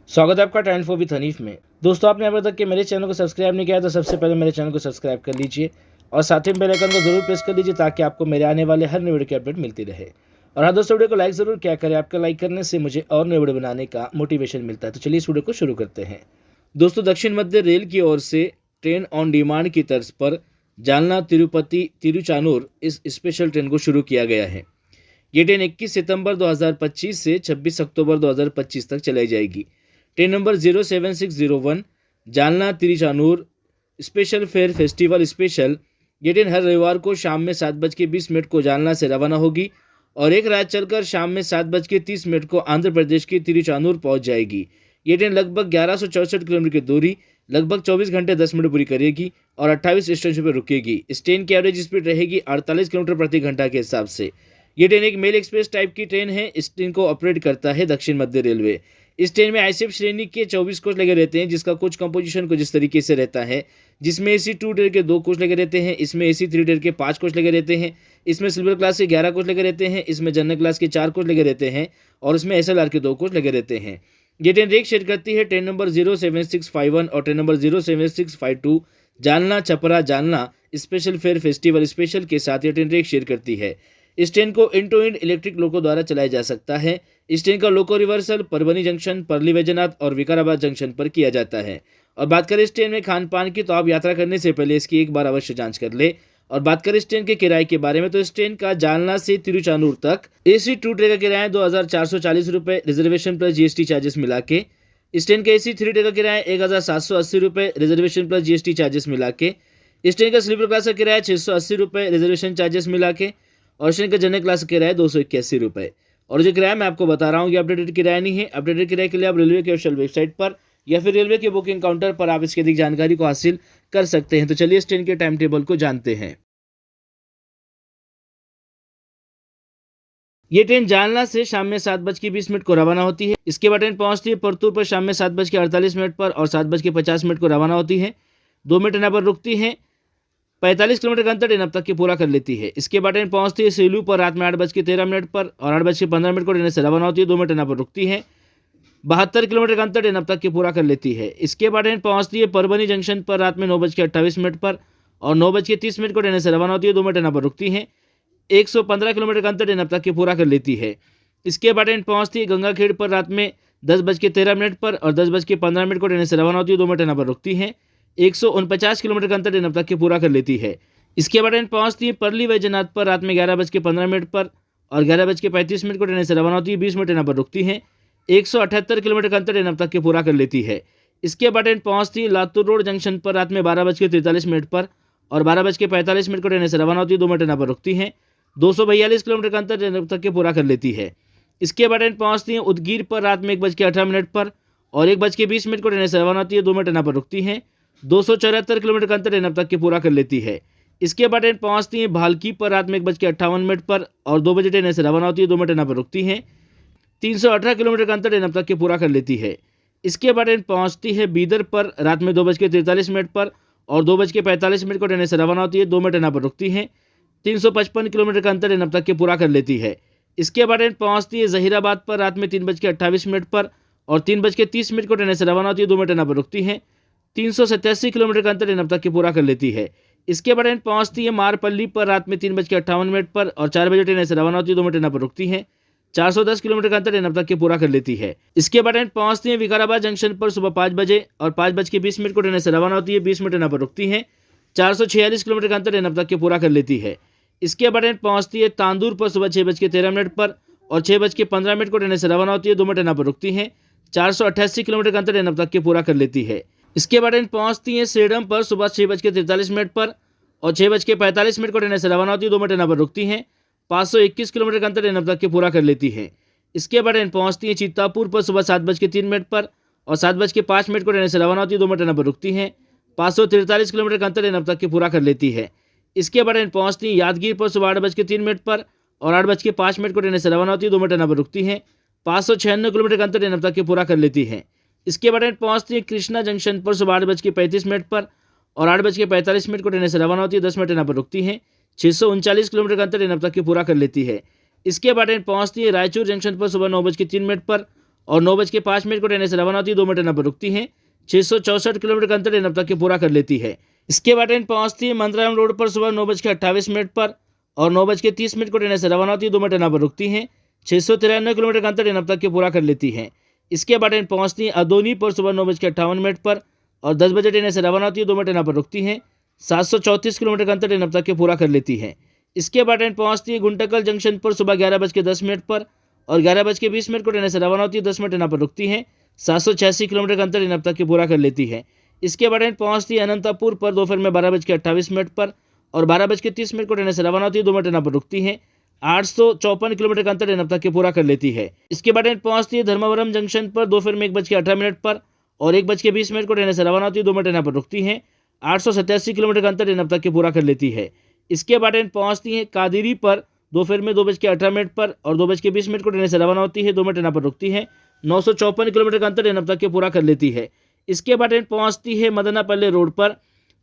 स्वागत है आपका टाइम फॉर विथ हनीफ में। दोस्तों, आपने अभी तक के मेरे चैनल को सब्सक्राइब नहीं किया तो सबसे पहले मेरे चैनल को सब्सक्राइब कर लीजिए और साथ ही बेल आइकन को जरूर प्रेस कर लीजिए ताकि आपको मेरे आने वाले हर नए वीडियो की अपडेट मिलती रहे। और हाँ दोस्तों, वीडियो को लाइक जरूर क्या करें, आपका लाइक करने से मुझे और नए वीडियो बनाने का मोटिवेशन मिलता है। तो चलिए इस वीडियो को शुरू करते हैं। दोस्तों, दक्षिण मध्य रेल की ओर से ट्रेन ऑन डिमांड की तर्ज पर जालना तिरुपति तिरुचानूर इस स्पेशल ट्रेन को शुरू किया गया है। ये ट्रेन 21 सितंबर 2025 से 26 अक्टूबर 2025 तक चलाई जाएगी। Train number 07601 Jalna Tiruchanur special fair festival special. ये ट्रेन हर रविवार को शाम में 7:20 को जालना से रवाना होगी और एक रात चलकर शाम में 7:30 को आंध्र प्रदेश के तिरुचानूर पहुंच जाएगी। ये ट्रेन लगभग 1164 किलोमीटर की दूरी लगभग 24 घंटे 10 मिनट पूरी करेगी और 28 स्टेशन पर रुकेगी। इस ट्रेन की एवरेज स्पीड रहेगी 48 किलोमीटर प्रति घंटा के हिसाब से। ये ट्रेन एक मेल एक्सप्रेस टाइप की ट्रेन है। इस ट्रेन को ऑपरेट करता है दक्षिण मध्य रेलवे। इस ट्रेन में आईसीएफ श्रेणी के 24 कोच लगे रहते हैं, जिसका कोच कंपोजिशन कुछ इस तरीके से रहता है, जिसमें एसी 2 टियर के 2 कोच लगे रहते हैं, इसमें एसी 3 टियर के 5 कोच लगे रहते हैं, इसमें सिल्वर क्लास के 11 कोच लगे रहते हैं, इसमें जनरल क्लास के 4 कोच लगे रहते हैं और इसमें एसएलआर के 2 कोच लगे रहते हैं। ये ट्रेन रेक शेयर करती है ट्रेन नंबर 07651 और train number 07652 Jalna Chhapra Jalna special fair festival special के साथ ये ट्रेन रेक शेयर करती है। इस ट्रेन को end to end electric loco द्वारा चलाया जा सकता है। इस ट्रेन का लोको रिवर्सल परभनी जंक्शन, परली वैजनाथ और विकाराबाद जंक्शन पर किया जाता है। और बात करें इस ट्रेन में खान पान की, तो आप यात्रा करने से पहले इसकी एक बार अवश्य जांच कर ले। और बात करें इस ट्रेन के किराए के बारे में, तो इस ट्रेन का जालना से तिरुचानूर तक एसी 2 ट्रेन का किराया 2440 रुपये रिजर्वेशन प्लस जीएसटी चार्जेस मिला के। इस ट्रेन का एसी 3 ट्रेन का किराया 1780 रुपये रिजर्वेशन प्लस जीएसटी चार्जेस मिला के। इस ट्रेन का स्लीपर क्लास का किराया 680 रुपये रिजर्वेशन चार्जेस मिला के। और इस ट्रेन का जनरल क्लास का किराया 281 रुपये। और जो किराया मैं आपको बता रहा हूँ ये अपडेटेड किराया नहीं है। अपडेटेड किराए के लिए आप रेलवे के ऑफिशियल वेबसाइट पर या फिर रेलवे के बुकिंग काउंटर पर आप इसकी अधिक जानकारी को हासिल कर सकते हैं। तो चलिए इस ट्रेन के टाइम टेबल को जानते हैं। ये ट्रेन जालना से शाम में 7:20 को रवाना होती है। इसके बाद ट्रेन पहुंचती है परतूर पर शाम में 7:48 पर और 7:50 को रवाना होती है। 2 मिनट यहाँ पर रुकती है। 45 किलोमीटर का अंतर ट्रेन अब तक की पूरा कर लेती है। इसके बाद ट्रेन पहुंचती है सेलू पर रात में 8:13 पर और 8:15 को ट्रेन से रवाना होती है। 2 मिनट यहाँ पर रुकती है। 72 किलोमीटर का अंतर ट्रेन अब तक की पूरा कर लेती है। इसके बाद ट्रेन पहुंचती है परभनी जंक्शन पर रात में 9:28 पर और 9:30 को ट्रेन से रवाना होती है। 2 मिनट यहाँ पर रुकती है। 115 किलोमीटर का अंतर ट्रेन अब तक की पूरा कर लेती है। इसके बाद ट्रेन पहुंचती है गंगाखेड़ पर रात में 10:13 पर और 10:15 को ट्रेन से रवाना होती है। 2 मिनट यहाँ पर रुकती है। 149 किलोमीटर का अंतर ट्रेन अब तक की पूरा कर लेती है। इसके बाद ट्रेन पहुंचती है परली वैजनाथ पर रात में 11:15 पर और 11:35 को ट्रेन से रवाना होती है। 20 मिनट यहाँ पर रुकती है। 178 किलोमीटर का अंतर ट्रेन अब तक की पूरा कर लेती है। इसके बाद ट्रेन पहुंचती है लातूर रोड जंक्शन पर रात में 12:43 पर और 12:45 को ट्रेन से रवाना होती है। 2 मिनट यहाँ पर रुकती है। 242 किलोमीटर का अंतर ट्रेन अब तक के पूरा कर लेती है। इसके बाद ट्रेन पहुंचती है उदगीर पर रात में 1:18 पर और 1:20 को ट्रेन से रवाना होती है। 2 मिनट यहाँ पर रुकती है। 274 किलोमीटर का अंतर ट्रेन अब तक की पूरा कर लेती है। इसके बाद ट्रेन पहुंचती है भालकी पर रात में 1:58 पर और 2 बजे ट्रेन से रवाना होती है। 2 मिनट यहाँ पर रुकती है। 318 किलोमीटर का अंतर ट्रेन अब तक की पूरा कर लेती है। इसके बाद ट्रेन पहुंचती है बीदर पर रात में 2:43 पर और 2:45 को ट्रेन से रवाना होती है। 2 मिनट यहाँ पर रुकती है। 355 किलोमीटर का अंतर ट्रेन अब तक की पूरा कर लेती है। इसके बाद ट्रेन पहुंचती है जहीराबाद पर रात में 3:28 पर और 3:30 को ट्रेन से रवाना होती है। 2 मिनट यहाँ पर रुकती है। 387 किलोमीटर का अंतर ट्रेन अब तक की पूरा कर लेती है। इसके बाद ट्रेन पहुंचती है मारपल्ली पर रात में 3:58 पर और 4 बजे ट्रेन से रवाना होती है। 2 मिनट यहाँ पर रुकती है। 410 किलोमीटर का अंतर ट्रेन अब तक की पूरा कर लेती है। इसके बाद ट्रेन पहुंचती है विकाराबाद जंक्शन पर सुबह 5 बजे और 5:20 को ट्रेन से रवाना होती है। 20 मिनट यहाँ पर रुकती है। 446 किलोमीटर का अंतर ट्रेन अब तक की पूरा कर लेती है। इसके बाद ट्रेन पहुंचती है तांदूर पर सुबह 6:13 पर और 6:15 को ट्रेन से रवाना होती है। 2 मिनट यहाँ पर रुकती है। 488 किलोमीटर का अंतर ट्रेन अब तक की पूरा कर लेती है। इसके बाद ट्रेन पहुंचती है सेडम पर सुबह 6:43 पर और 6:45 को ट्रेन से रवाना होती है। 2 मिनट यहाँ पर रुकती है। 521 किलोमीटर का अंतर ट्रेन अब तक की पूरा कर लेती है। इसके बाद ट्रेन पहुंचती है चित्तापुर पर सुबह 7:03 पर और 7:05 को ट्रेन से रवाना होती है। 2 मिनट यहाँ पर रुकती है। 543 किलोमीटर का अंतर ट्रेन अब तक की पूरा कर लेती है। इसके बाद ट्रेन पहुंचती है यादगीर पर सुबह 8:03 पर और 8:05 को ट्रेन से रवाना होती है। 2 मिनट यहाँ पर रुकती है। 596 किलोमीटर का अंतर ट्रेन अब तक की पूरा कर लेती है। इसके बाद ट्रेन पहुंचती है कृष्णा जंक्शन पर सुबह 8:35 पर और 8:45 को ट्रेन से रवाना होती है। 10 मिनट यहाँ पर रुकती है। 639 किलोमीटर का अंतर ट्रेन अब तक की पूरा कर लेती है। इसके बाद ट्रेन पहुंचती है रायचूर जंक्शन पर सुबह 9:03 पर और 9:05 को ट्रेन से रवाना होती है, 2 मिनट यहाँ पर रुकती है। 664 किलोमीटर का अंतर ट्रेन अब तक के पूरा कर लेती है। इसके बाद ट्रेन पहुंचती है मंत्रालय रोड पर सुबह 9:28 पर और 9:30 को ट्रेन से रवाना होती है, 2 मिनट यहाँ पर रुकती है। 693 किलोमीटर का अंतर ट्रेन अब तक के पूरा कर लेती है। इसके बाद ट्रेन पहुंचती है अदोनी पर सुबह 9:58 पर और 10 बजे ट्रेन से रवाना होती है, 2 मिनट यहाँ पर रुकती है। 734 किलोमीटर का अंतर ट्रेन अब तक के पूरा कर लेती है। इसके बाद ट्रेन पहुंचती है गुंटकल जंक्शन पर सुबह 11:10 पर और 11:20 को ट्रेन से रवाना होती है, 10 मिनट यहाँ पर रुकती है। 786 किलोमीटर का अंतर ट्रेन अब तक के पूरा कर लेती है। इसके बाद ट्रेन पहुंचती है अनंतपुर पर दोपहर में 12:28 पर और 12:30 को ट्रेन से रवाना होती है, 2 मिनट यहाँ पर रुकती है। 854 किलोमीटर का अंतर ट्रेन अब तक के पूरा कर लेती है। इसके बाद ट्रेन पहुंचती है धर्मवरम जंक्शन पर दोपहर में 1:18 पर और 1:20 को ट्रेन से रवाना होती है, 2 मिनट यहाँ पर रुकती है। 887 किलोमीटर का अंतर ट्रेन अब तक के पूरा कर लेती है। इसके बाद ट्रेन पहुंचती है कादिरी पर दोपहर में 2:18 पर और 2:20 को ट्रेन से रवाना होती है, 2 मिनट यहाँ पर रुकती है। 954 किलोमीटर का अंतर ट्रेन अब तक के पूरा कर लेती है। इसके बाद ट्रेन पहुंचती है मदनापल्ली रोड पर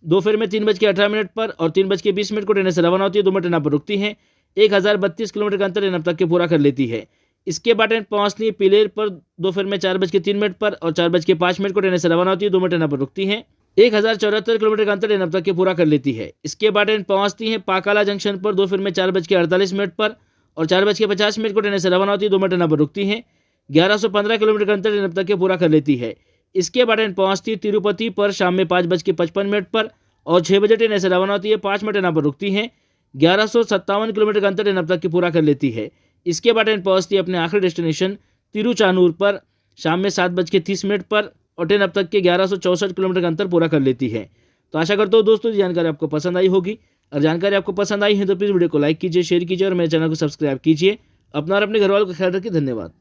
दोपहर में 3:18 पर और 3:20 को ट्रेन से रवाना होती है, 2 मिनट यहाँ पर रुकती है। 1032 किलोमीटर का अंतर ट्रेन अब तक के पूरा कर लेती है। इसके बाद ट्रेन पहुंचती है पिलेर पर दोपहर में 4:03 पर और 4:05 को ट्रेन से रवाना होती है, 2 मिनट यहाँ पर रुकती है। 1074 किलोमीटर का अंतर ट्रेन अब तक के पूरा कर लेती है। इसके बाद ट्रेन पहुंचती है पाकाला जंक्शन पर दोपहर में 4:48 पर और 4:50 को ट्रेन से रवाना होती है, 2 मिनट यहाँ पर रुकती है। 1115 किलोमीटर का अंतर ट्रेन अब तक के पूरा कर लेती है। इसके बाद ट्रेन पहुंचती है तिरुपति पर शाम में 5:55 पर और 6 बजे ट्रेन से रवाना होती है, 5 मिनट यहाँ पर रुकती है। 1157 किलोमीटर का अंतर ट्रेन अब तक के पूरा कर लेती है। इसके बाद ट्रेन पहुंचती है अपने आखिरी डेस्टिनेशन तिरुचानूर पर शाम में 7:30 पर और ट्रेन अब तक के 1164 किलोमीटर का अंतर पूरा कर लेती है। तो आशा करता हूँ दोस्तों जानकारी आपको पसंद आई होगी। और जानकारी आपको पसंद आई है तो प्लीज़ वीडियो को लाइक कीजिए, शेयर कीजिए और मेरे चैनल को सब्सक्राइब कीजिए। अपना और अपने घर वालों का ख्याल रखिए। धन्यवाद।